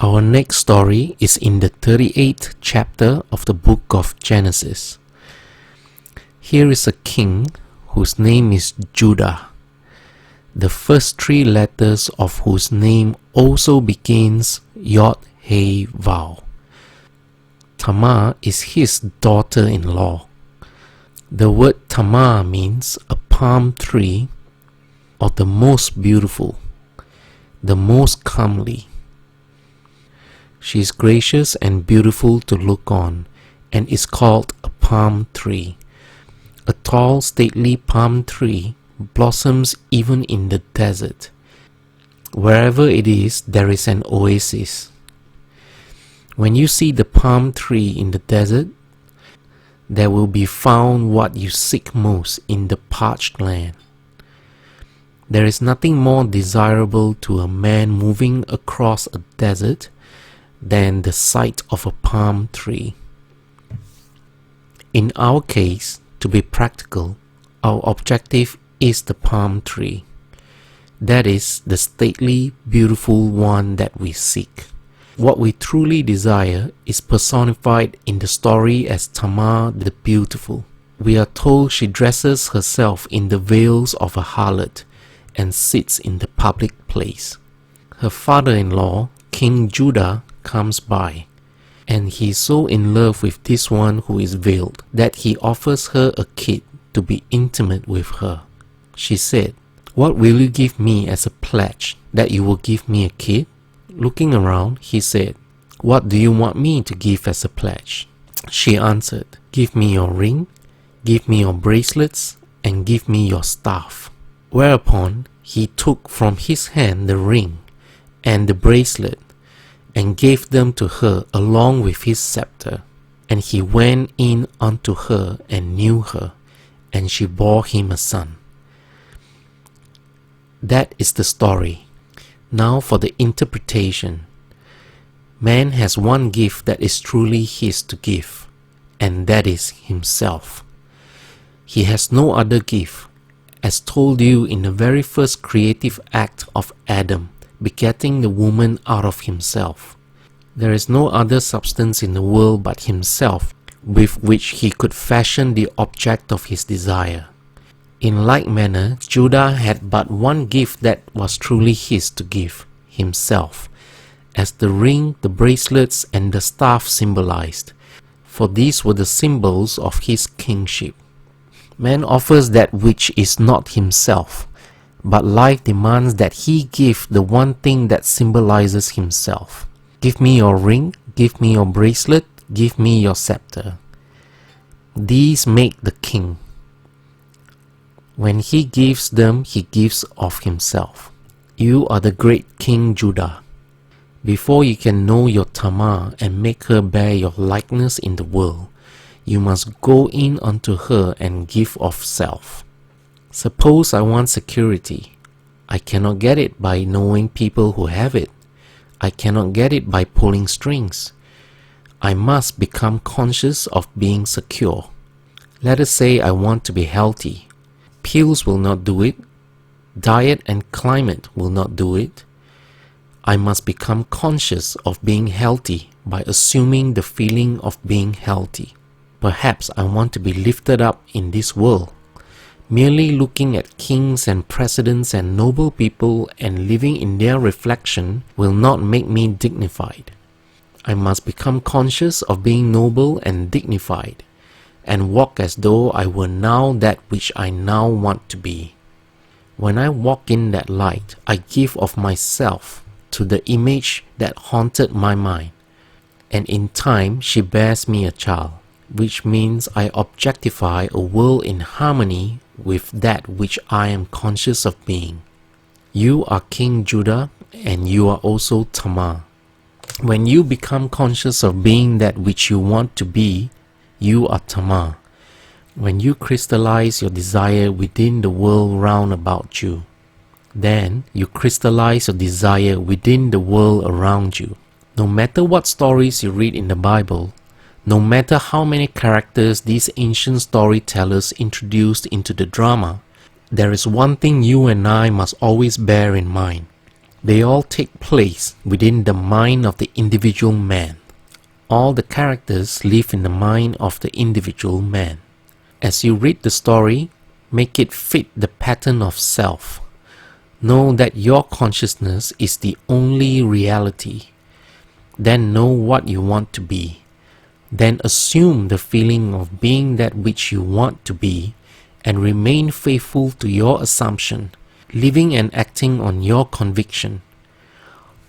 Our next story is in the 38th chapter of the book of Genesis. Here is a king whose name is Judah, the first three letters of whose name also begins Yod-He-Vav. Tamar is his daughter-in-law. The word Tamar means a palm tree, or the most beautiful, the most comely. She is gracious and beautiful to look on, and is called a palm tree. A tall, stately palm tree blossoms even in the desert. Wherever it is, there is an oasis. When you see the palm tree in the desert, there will be found what you seek most in the parched land. There is nothing more desirable to a man moving across a desert than the sight of a palm tree. In our case, to be practical, our objective is the palm tree. That is the stately, beautiful one that we seek. What we truly desire is personified in the story as Tamar the beautiful. We are told she dresses herself in the veils of a harlot and sits in the public place. Her father-in-law, King Judah, comes by, and he is so in love with this one who is veiled that he offers her a kid to be intimate with her. She said, "What will you give me as a pledge that you will give me a kid?" Looking around, he said, "What do you want me to give as a pledge?" She answered, "Give me your ring, give me your bracelets, and give me your staff." Whereupon he took from his hand the ring and the bracelet and gave them to her along with his scepter. And he went in unto her and knew her, and she bore him a son. That is the story. Now for the interpretation. Man has one gift that is truly his to give, and that is himself. He has no other gift, as told you in the very first creative act of Adam, begetting the woman out of himself. There is no other substance in the world but himself with which he could fashion the object of his desire. In like manner, Judah had but one gift that was truly his to give, himself, as the ring, the bracelets, and the staff symbolized, for these were the symbols of his kingship. Man offers that which is not himself, but life demands that he give the one thing that symbolizes himself. Give me your ring, give me your bracelet, give me your scepter. These make the king. When he gives them, he gives of himself. You are the great King Judah. Before you can know your Tamar and make her bear your likeness in the world, you must go in unto her and give of self. Suppose I want security. I cannot get it by knowing people who have it. I cannot get it by pulling strings. I must become conscious of being secure. Let us say I want to be healthy. Pills will not do it. Diet and climate will not do it. I must become conscious of being healthy by assuming the feeling of being healthy. Perhaps I want to be lifted up in this world. Merely looking at kings and presidents and noble people and living in their reflection will not make me dignified. I must become conscious of being noble and dignified, and walk as though I were now that which I now want to be. When I walk in that light, I give of myself to the image that haunted my mind, and in time she bears me a child, which means I objectify a world in harmony with that which I am conscious of being. You are King Judah, and you are also Tamar. When you become conscious of being that which you want to be, you are Tamar. When you crystallize your desire within the world round about you, then you crystallize your desire within the world around you. No matter what stories you read in the Bible, no matter how many characters these ancient storytellers introduced into the drama, there is one thing you and I must always bear in mind. They all take place within the mind of the individual man. All the characters live in the mind of the individual man. As you read the story, make it fit the pattern of self. Know that your consciousness is the only reality. Then know what you want to be. Then assume the feeling of being that which you want to be and remain faithful to your assumption, living and acting on your conviction.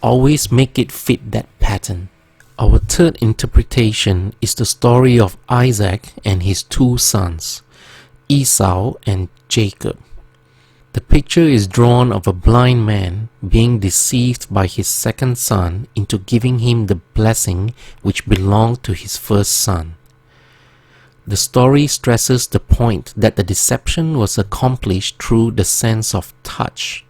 Always make it fit that pattern. Our third interpretation is the story of Isaac and his two sons, Esau and Jacob. The picture is drawn of a blind man being deceived by his second son into giving him the blessing which belonged to his first son. The story stresses the point that the deception was accomplished through the sense of touch.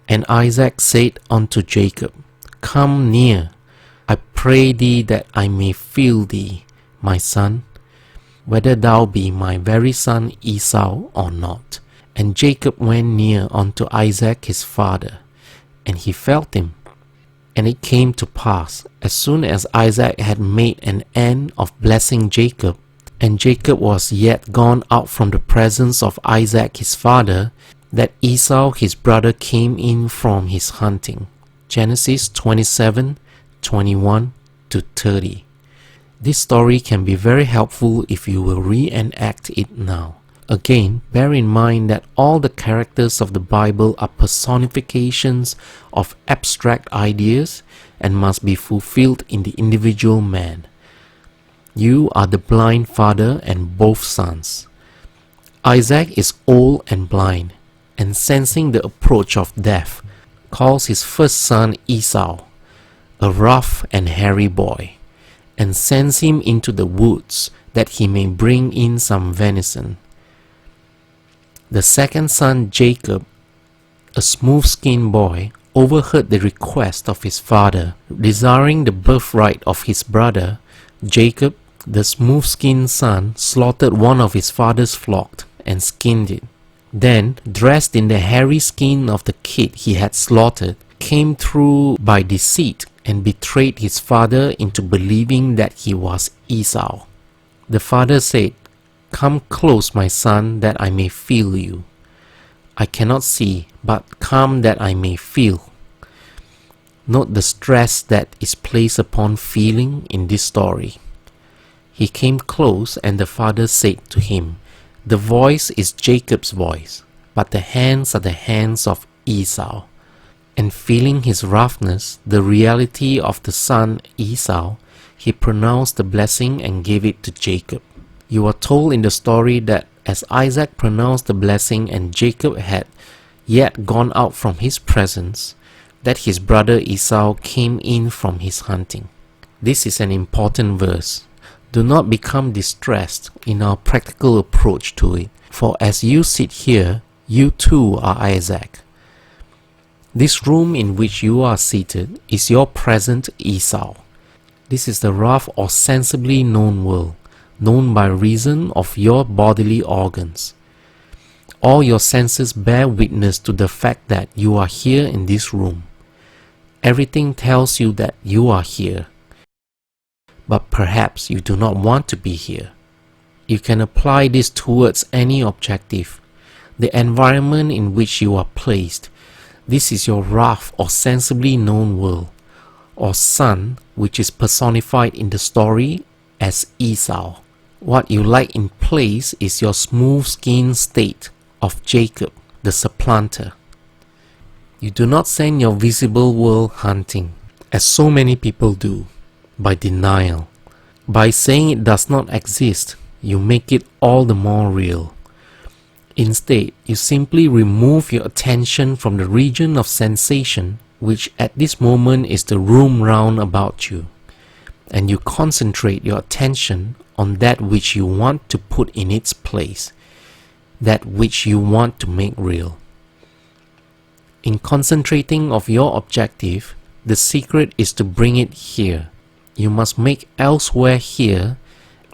And Isaac said unto Jacob, Come near, I pray thee that I may feel thee, my son, whether thou be my very son Esau or not. And Jacob went near unto Isaac his father, and he felt him. And it came to pass, as soon as Isaac had made an end of blessing Jacob, and Jacob was yet gone out from the presence of Isaac his father, that Esau his brother came in from his hunting. Genesis 27:21-30. This story can be very helpful if you will reenact it now. Again, bear in mind that all the characters of the Bible are personifications of abstract ideas and must be fulfilled in the individual man. You are the blind father and both sons. Isaac is old and blind, and sensing the approach of death, calls his first son Esau, a rough and hairy boy, and sends him into the woods that he may bring in some venison. The second son Jacob, a smooth-skinned boy, overheard the request of his father, desiring the birthright of his brother. Jacob, the smooth-skinned son, slaughtered one of his father's flock and skinned it. Then, dressed in the hairy skin of the kid he had slaughtered, came through by deceit and betrayed his father into believing that he was Esau. The father said, Come close, my son, that I may feel you. I cannot see, but come that I may feel. Note the stress that is placed upon feeling in this story. He came close, and the father said to him, The voice is Jacob's voice, but the hands are the hands of Esau. And feeling his roughness, the reality of the son Esau, he pronounced the blessing and gave it to Jacob. You are told in the story that as Isaac pronounced the blessing and Jacob had yet gone out from his presence, that his brother Esau came in from his hunting. This is an important verse. Do not become distressed in our practical approach to it, for as you sit here, you too are Isaac. This room in which you are seated is your present Esau. This is the rough or sensibly known world, known by reason of your bodily organs. All your senses bear witness to the fact that you are here in this room. Everything tells you that you are here. But perhaps you do not want to be here. You can apply this towards any objective. The environment in which you are placed. This is your rough or sensibly known world, or sun, which is personified in the story as Esau. What you like in place is your smooth-skinned state of Jacob, the supplanter. You do not send your visible world hunting, as so many people do, by denial. By saying it does not exist, you make it all the more real. Instead, you simply remove your attention from the region of sensation, which at this moment is the room round about you, and you concentrate your attention on that which you want to put in its place, that which you want to make real. In concentrating of your objective, the secret is to bring it here. You must make elsewhere here,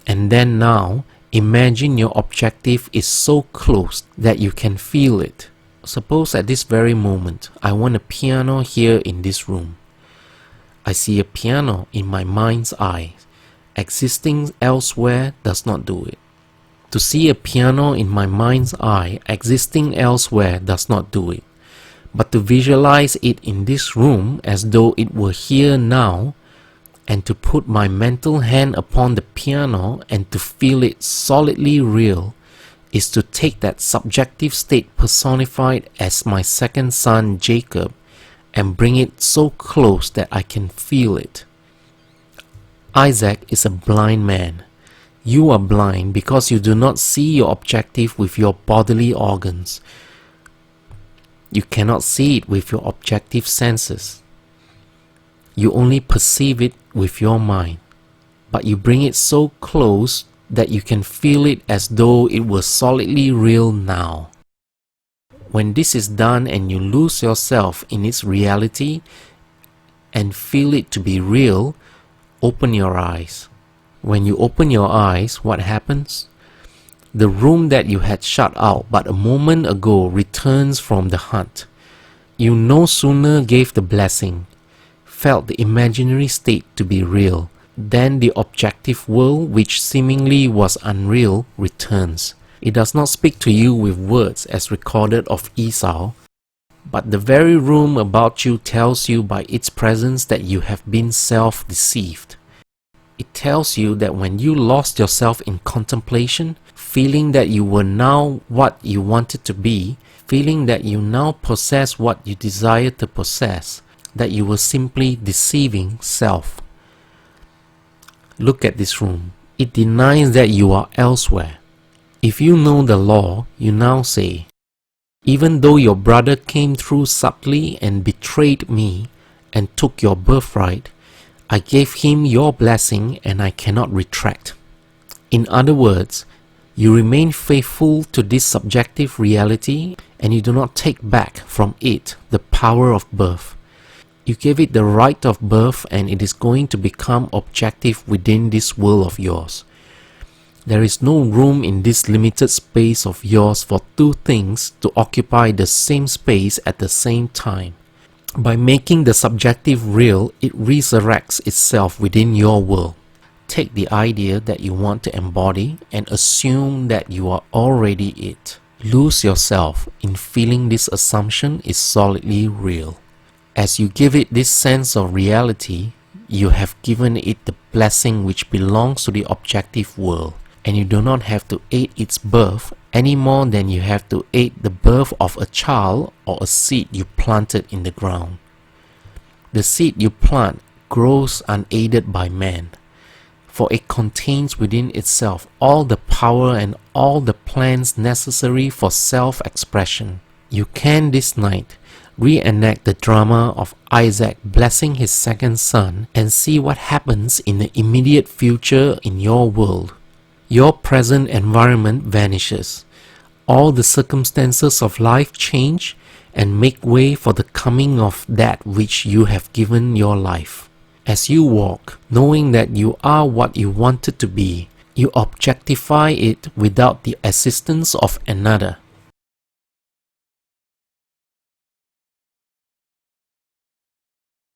and then now imagine your objective is so close that you can feel it, Suppose at this very moment, I want a piano here in this room. I see a piano in my mind's eye. Existing elsewhere does not do it. To see a piano in my mind's eye existing elsewhere does not do it. But to visualize it in this room as though it were here now, and to put my mental hand upon the piano and to feel it solidly real, is to take that subjective state personified as my second son Jacob and bring it so close that I can feel it. Isaac is a blind man. You are blind because you do not see your objective with your bodily organs. You cannot see it with your objective senses. You only perceive it with your mind, but you bring it so close that you can feel it as though it were solidly real now. When this is done and you lose yourself in its reality and feel it to be real, open your eyes. When you open your eyes, what happens? The room that you had shut out but a moment ago returns from the hunt. You no sooner gave the blessing, felt the imaginary state to be real, then the objective world, which seemingly was unreal, returns. It does not speak to you with words as recorded of Esau, but the very room about you tells you by its presence that you have been self-deceived. It tells you that when you lost yourself in contemplation, feeling that you were now what you wanted to be, feeling that you now possess what you desire to possess, that you were simply deceiving self. Look at this room. It denies that you are elsewhere. If you know the law, you now say, even though your brother came through subtly and betrayed me and took your birthright, I gave him your blessing and I cannot retract. In other words, you remain faithful to this subjective reality and you do not take back from it the power of birth. You gave it the right of birth and it is going to become objective within this world of yours. There is no room in this limited space of yours for two things to occupy the same space at the same time. By making the subjective real, it resurrects itself within your world. Take the idea that you want to embody and assume that you are already it. Lose yourself in feeling this assumption is solidly real. As you give it this sense of reality, you have given it the blessing which belongs to the objective world, and you do not have to aid its birth any more than you have to aid the birth of a child or a seed you planted in the ground. The seed you plant grows unaided by man, for it contains within itself all the power and all the plans necessary for self-expression. You can this night reenact the drama of Isaac blessing his second son and see what happens in the immediate future in your world. Your present environment vanishes. All the circumstances of life change and make way for the coming of that which you have given your life. As you walk, knowing that you are what you wanted to be, you objectify it without the assistance of another.